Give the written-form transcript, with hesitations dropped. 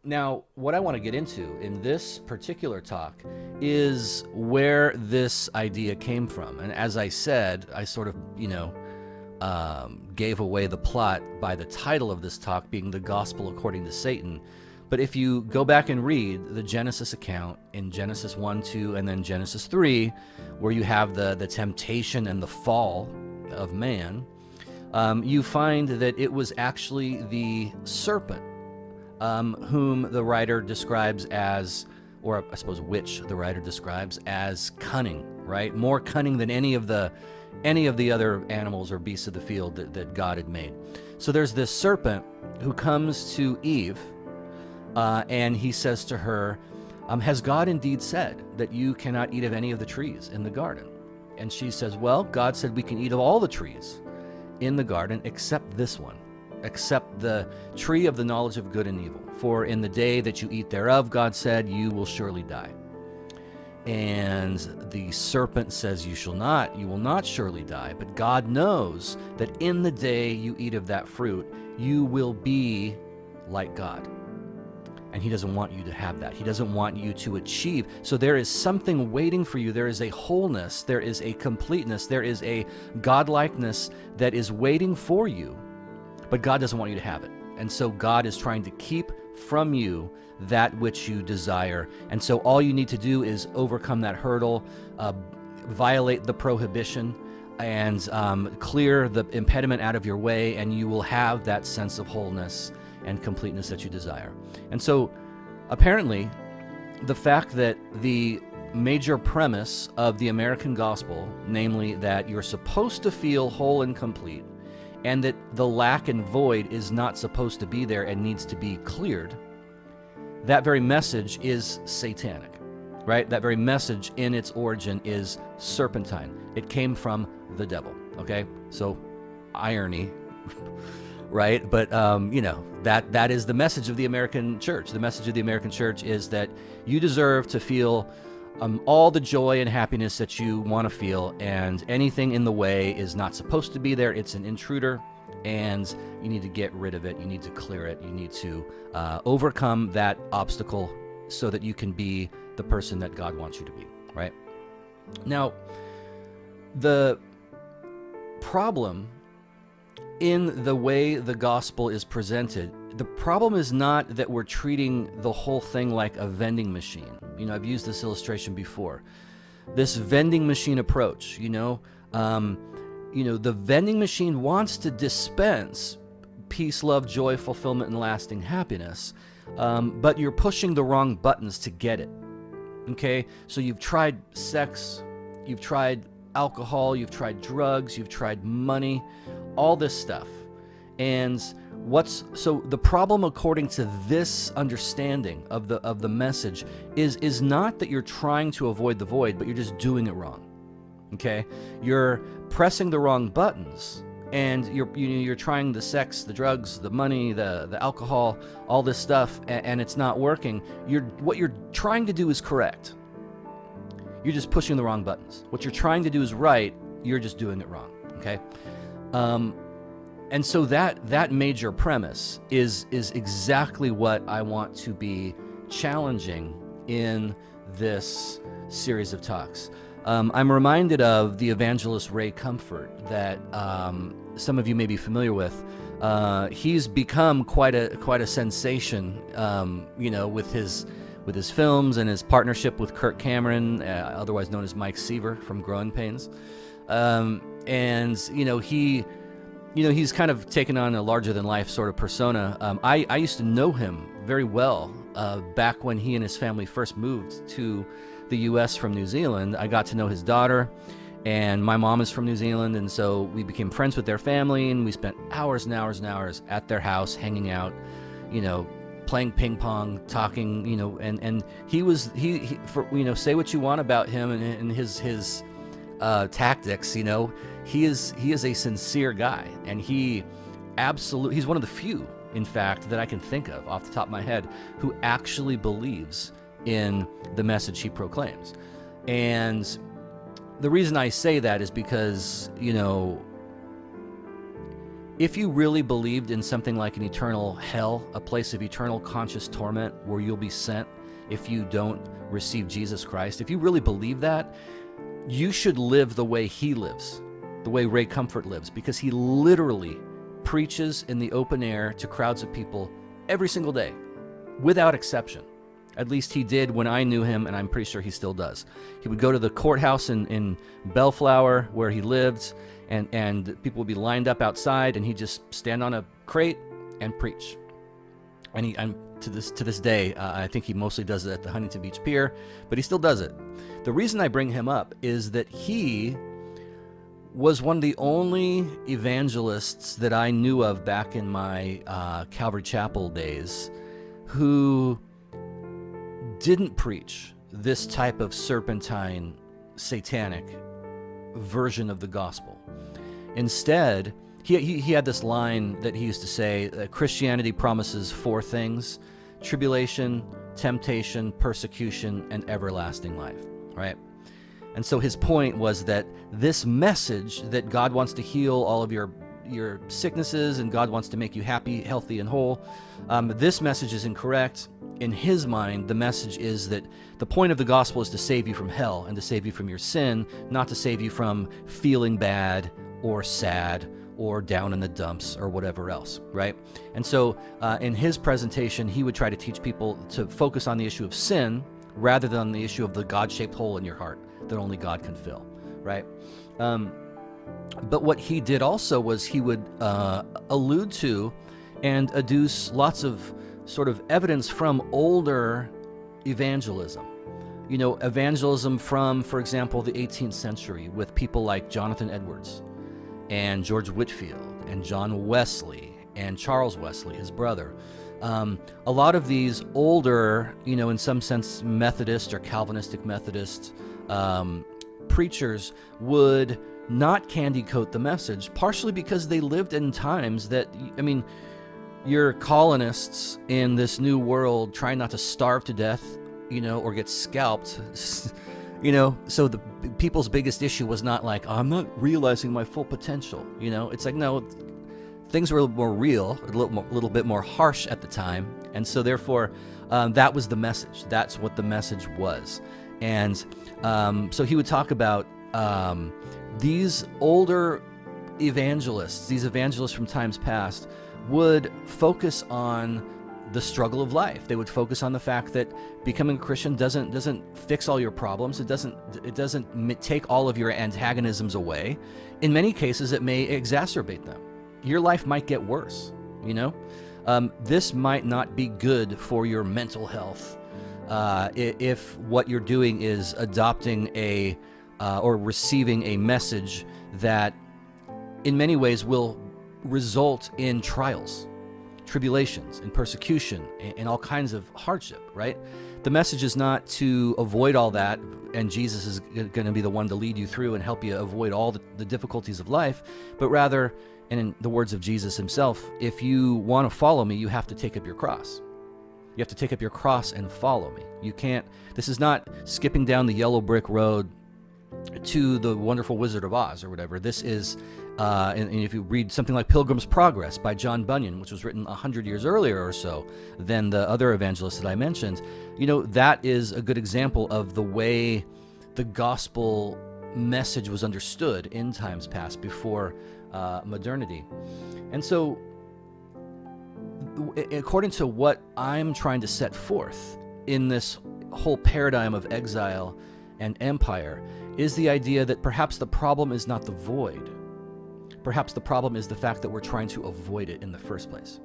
Now, what I want to get into in this particular talk is where this idea came from. And as I said, I sort of, gave away the plot by the title of this talk being The Gospel According to Satan. But if you go back and read the Genesis account in Genesis 1, 2, and then Genesis 3, where you have the temptation and the fall of man, you find that it was actually the serpent whom the writer describes as, or I suppose which the writer describes as cunning, right? More cunning than any of the other animals or beasts of the field that God had made. So there's this serpent who comes to Eve, and he says to her, has God indeed said that you cannot eat of any of the trees in the garden? And she says, well, God said we can eat of all the trees in the garden except this one, except the tree of the knowledge of good and evil. For in the day that you eat thereof, God said, you will surely die. And the serpent says, you will not surely die. But God knows that in the day you eat of that fruit, you will be like God. And he doesn't want you to have that. He doesn't want you to achieve. So there is something waiting for you. There is a wholeness. There is a completeness. There is a godlikeness that is waiting for you. But God doesn't want you to have it. And so God is trying to keep from you that which you desire. And so all you need to do is overcome that hurdle, violate the prohibition, and clear the impediment out of your way, and you will have that sense of wholeness and completeness that you desire. And so apparently the fact that the major premise of the American gospel, namely that you're supposed to feel whole and complete, and that the lack and void is not supposed to be there and needs to be cleared, that very message is satanic, right? That very message in its origin is serpentine. It came from the devil, okay? So irony, right? But, that is the message of the American church. The message of the American church is that you deserve to feel all the joy and happiness that you want to feel, and anything in the way is not supposed to be there. It's an intruder, and you need to get rid of it. You need to clear it. You need to overcome that obstacle so that you can be the person that God wants you to be, right? Now, the problem in the way the gospel is presented, the problem is not that we're treating the whole thing like a vending machine. I've used this illustration before. This vending machine approach, the vending machine wants to dispense peace, love, joy, fulfillment, and lasting happiness, but you're pushing the wrong buttons to get it, okay? So you've tried sex, you've tried alcohol, you've tried drugs, you've tried money, all this stuff. And so the problem, according to this understanding of the message, is not that you're trying to avoid the void, but you're just doing it wrong. Okay? You're pressing the wrong buttons, and you're trying the sex, the drugs, the money, the alcohol, all this stuff, and it's not working. What you're trying to do is correct. You're just pushing the wrong buttons. What you're trying to do is right. You're just doing it wrong. Okay? And so that major premise is exactly what I want to be challenging in this series of talks. I'm reminded of the evangelist Ray Comfort that some of you may be familiar with. He's become quite a sensation, with his films and his partnership with Kirk Cameron, otherwise known as Mike Seaver from Growing Pains. He's kind of taken on a larger-than-life sort of persona. I used to know him very well back when he and his family first moved to the U.S. from New Zealand. I got to know his daughter, and my mom is from New Zealand, and so we became friends with their family, and we spent hours and hours and hours at their house hanging out, playing ping pong, talking, and he say what you want about him and his tactics, he is a sincere guy, and he's one of the few, in fact, that I can think of off the top of my head who actually believes in the message he proclaims. And the reason I say that is because, if you really believed in something like an eternal hell, a place of eternal conscious torment where you'll be sent if you don't receive Jesus Christ, if you really believe that, you should live the way he lives, the way Ray Comfort lives, because he literally preaches in the open air to crowds of people every single day, without exception. At least he did when I knew him, and I'm pretty sure he still does. He would go to the courthouse in Bellflower, where he lived, and people would be lined up outside, and he'd just stand on a crate and preach. And to this day, I think he mostly does it at the Huntington Beach Pier, but he still does it. The reason I bring him up is that he was one of the only evangelists that I knew of back in my Calvary Chapel days who didn't preach this type of serpentine, satanic version of the gospel. Instead, he had this line that he used to say that Christianity promises 4 things: tribulation, temptation, persecution, and everlasting life, right? And so his point was that this message that God wants to heal all of your sicknesses and God wants to make you happy, healthy, and whole, this message is incorrect. In his mind, the message is that the point of the gospel is to save you from hell and to save you from your sin, not to save you from feeling bad or sad or down in the dumps or whatever else, right? And so in his presentation, he would try to teach people to focus on the issue of sin rather than on the issue of the God-shaped hole in your heart that only God can fill, right? But what he did also was he would allude to and adduce lots of sort of evidence from older evangelism. You know, evangelism from, for example, the 18th century with people like Jonathan Edwards and George Whitefield and John Wesley and Charles Wesley, his brother. A lot of these older, you know, in some sense, Methodist or Calvinistic Methodist preachers would not candy coat the message, partially because they lived in times that, I mean, you're colonists in this new world trying not to starve to death, you know, or get scalped, you know, so the people's biggest issue was not like, oh, I'm not realizing my full potential, you know. It's like, no, things were a little more real, a little bit more harsh at the time, and so therefore that was the message. That's what the message was. And so he would talk about these older evangelists, these evangelists from times past, would focus on the struggle of life. They would focus on the fact that becoming a Christian doesn't fix all your problems. It doesn't take all of your antagonisms away. In many cases, it may exacerbate them. Your life might get worse, you know? This might not be good for your mental health if what you're doing is adopting or receiving a message that in many ways will result in trials, tribulations, and persecution, and all kinds of hardship, right? The message is not to avoid all that, and Jesus is going to be the one to lead you through and help you avoid all the difficulties of life, but rather, and in the words of Jesus himself, if you want to follow me, you have to take up your cross. You have to take up your cross and follow me. You can't, this is not skipping down the yellow brick road to the Wonderful Wizard of Oz or whatever. This is, and if you read something like Pilgrim's Progress by John Bunyan, which was written 100 years earlier or so than the other evangelists that I mentioned, you know, that is a good example of the way the gospel message was understood in times past before modernity. And so, according to what I'm trying to set forth in this whole paradigm of exile and empire, is the idea that perhaps the problem is not the void. Perhaps the problem is the fact that we're trying to avoid it in the first place.